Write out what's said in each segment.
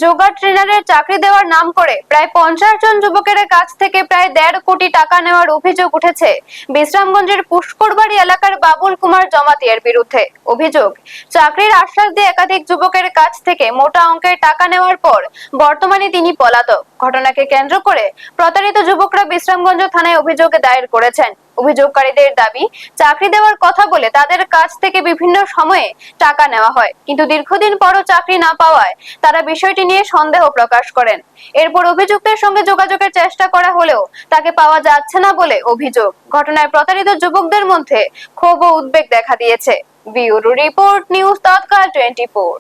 যোগা ট্রেনারের চাকরি দেওয়ার নাম করে প্রায় 50 জন যুবকের কাছ থেকে প্রায় 1.5 কোটি টাকা নেওয়ার অভিযোগ উঠেছে বিশ্রামগঞ্জের পুষ্করবাড়ি এলাকার বাবুল কুমার জমাতিয়ার বিরুদ্ধে। অভিযোগ, চাকরির আশ্বাস দিয়ে একাধিক যুবকের কাছ থেকে মোটা অঙ্কের টাকা নেওয়ার পর বর্তমানে তিনি পলাতক। ঘটনাকে কেন্দ্র করে প্রতারিত যুবকরা বিশ্রামগঞ্জ থানায় অভিযোগ দায়ের করেছেন। অভিযোগকারীদের দাবি, চাকরি দেওয়ার কথা বলে তাদের কাছ থেকে বিভিন্ন সময়ে টাকা নেওয়া হয়, কিন্তু দীর্ঘদিন পরও চাকরি না পাওয়ায় তারা বিষয়টি নিয়ে সন্দেহ প্রকাশ করেন। এরপর অভিযুক্তের সঙ্গে যোগাযোগের চেষ্টা করা হলেও তাকে পাওয়া যাচ্ছে না বলে অভিযোগ। ঘটনায় প্রতারিত যুবকদের মধ্যে ক্ষোভ ও উদ্বেগ দেখা দিয়েছে। ব্যুরো রিপোর্ট, নিউজ তৎকাল 24।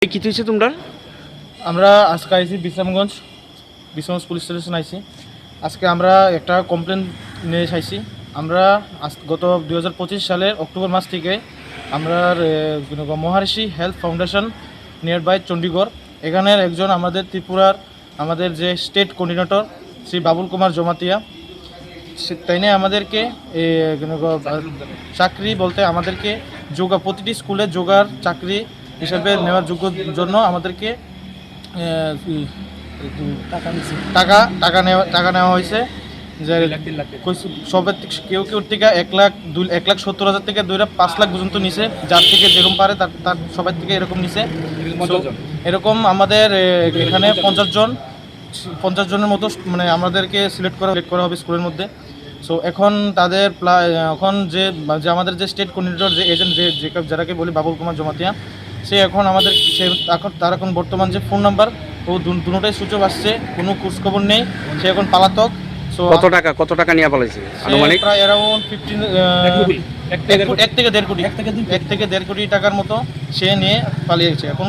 কি হয়েছে তোমরা? আমরা আজকে আইসি বিশ্রামগঞ্জ পুলিশ স্টেশন আইসি। আজকে আমরা একটা কমপ্লেন নিয়ে চাইছি। আমরা গত 2025 সালের অক্টোবর মাস থেকে আমরা Maharishi health foundation near by Chandigarh, এখানের একজন আমাদের ত্রিপুরার আমাদের যে স্টেট কোঅর্ডিনেটর শ্রী বাবুল কুমার জমাতিয়া, তাই নিয়ে আমাদেরকে চাকরি বলতে আমাদেরকে যোগা প্রতিটি স্কুলে যোগার চাকরি হিসাবে নেওয়ার জন্য আমাদেরকে টাকা নেওয়া হয়েছে। যে সবের কেউ থেকে 1,70,000 থেকে 2,05 লাখ পর্যন্ত নিছে, যার থেকে যেরকম পারে তার সবার থেকে এরকম নিছে। এরকম আমাদের এখানে 50 জনের মতো মানে আমাদেরকে সিলেক্ট করা হবে স্কুলের মধ্যে। সো এখন তাদের এখন যে আমাদের যে স্টেট কোঅর্ডিনেটর যে এজেন্ট যারাকে বলি বাবুল কুমার জমাতিয়া, সে এখন আমাদের তার এখন বর্তমান যে ফোন নাম্বার ও দুটোটাই সুইচ অফ আসছে, কোনো খোঁজ খবর নেই। সে এখন পলাতক। সো কত টাকা নিয়ে পালাইছে? আনুমানিক প্রায় অ্যারাউন্ড 1 থেকে 1.5 কোটি টাকার মতো সে নিয়ে পালিয়েছে। এখন